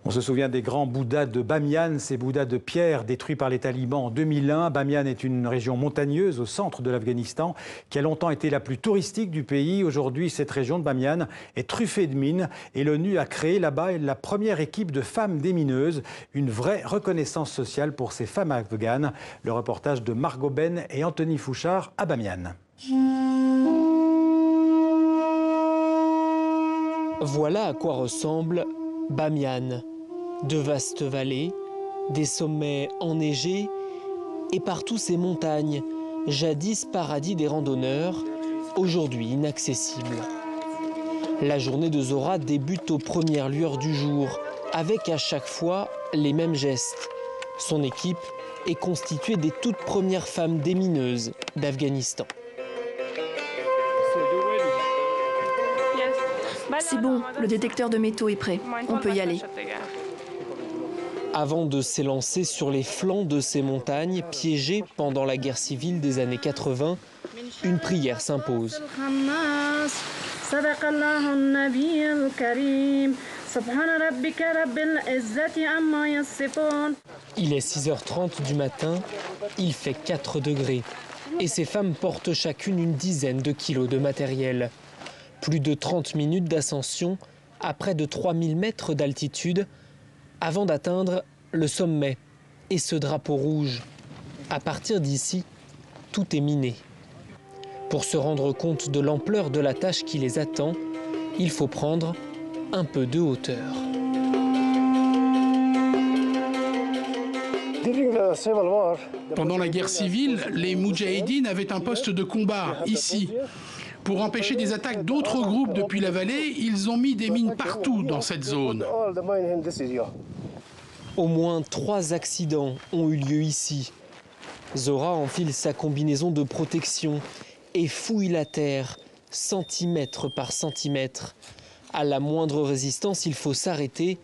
On se souvient des grands bouddhas de Bamiyan, ces bouddhas de pierre détruits par les talibans en 2001. Bamiyan est une région montagneuse au centre de l'Afghanistan qui a longtemps été la plus touristique du pays. Aujourd'hui, cette région de Bamiyan est truffée de mines et l'ONU a créé là-bas la première équipe de femmes démineuses. Une vraie reconnaissance sociale pour ces femmes afghanes. Le reportage de Margot Ben et Anthony Fouchard à Bamiyan. Voilà à quoi ressemble Bamiyan. De vastes vallées, des sommets enneigés et partout ces montagnes, jadis paradis des randonneurs, aujourd'hui inaccessibles. La journée de Zora débute aux premières lueurs du jour, avec à chaque fois les mêmes gestes. Son équipe est constituée des toutes premières femmes démineuses d'Afghanistan. C'est bon, le détecteur de métaux est prêt. On peut y aller. Avant de s'élancer sur les flancs de ces montagnes, piégées pendant la guerre civile des années 80, une prière s'impose. Il est 6h30 du matin, il fait 4 degrés. Et ces femmes portent chacune une dizaine de kilos de matériel. Plus de 30 minutes d'ascension à près de 3000 mètres d'altitude avant d'atteindre le sommet et ce drapeau rouge. À partir d'ici, tout est miné. Pour se rendre compte de l'ampleur de la tâche qui les attend, il faut prendre un peu de hauteur. Pendant la guerre civile, les Moudjahidines avaient un poste de combat ici. Pour empêcher des attaques d'autres groupes depuis la vallée, ils ont mis des mines partout dans cette zone. Au moins 3 accidents ont eu lieu ici. Zora enfile sa combinaison de protection et fouille la terre, centimètre par centimètre. À la moindre résistance, il faut s'arrêter.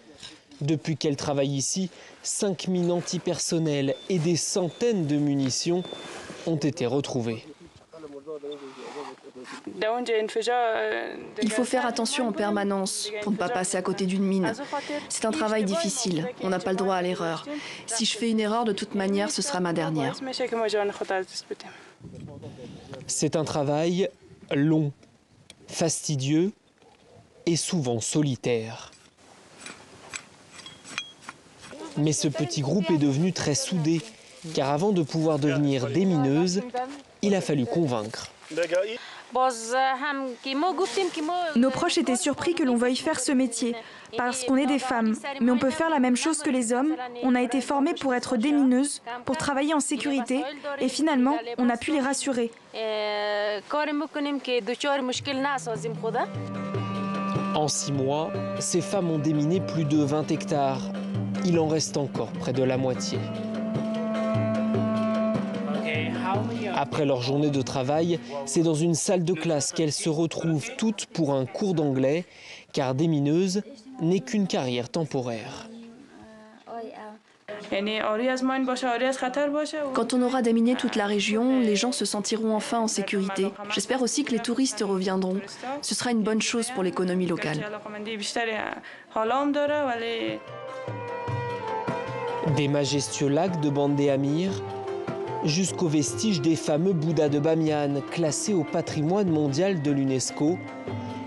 Depuis qu'elle travaille ici, 5 mines antipersonnelles et des centaines de munitions ont été retrouvées. Il faut faire attention en permanence pour ne pas passer à côté d'une mine. C'est un travail difficile, on n'a pas le droit à l'erreur. Si je fais une erreur, de toute manière, ce sera ma dernière. C'est un travail long, fastidieux et souvent solitaire. Mais ce petit groupe est devenu très soudé, car avant de pouvoir devenir démineuse, il a fallu convaincre. Nos proches étaient surpris que l'on veuille faire ce métier, parce qu'on est des femmes. Mais on peut faire la même chose que les hommes. On a été formés pour être démineuses, pour travailler en sécurité, et finalement, on a pu les rassurer. En 6 mois, ces femmes ont déminé plus de 20 hectares. Il en reste encore près de la moitié. Après leur journée de travail, c'est dans une salle de classe qu'elles se retrouvent toutes pour un cours d'anglais, car démineuse n'est qu'une carrière temporaire. Quand on aura déminé toute la région, les gens se sentiront enfin en sécurité. J'espère aussi que les touristes reviendront. Ce sera une bonne chose pour l'économie locale. Des majestueux lacs de Bandé Amir jusqu'aux vestiges des fameux bouddhas de Bamiyan, classés au patrimoine mondial de l'UNESCO,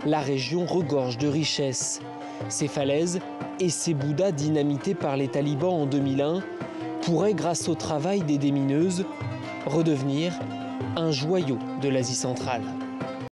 la région regorge de richesses. Ces falaises et ces bouddhas dynamités par les talibans en 2001 pourraient, grâce au travail des démineuses, redevenir un joyau de l'Asie centrale.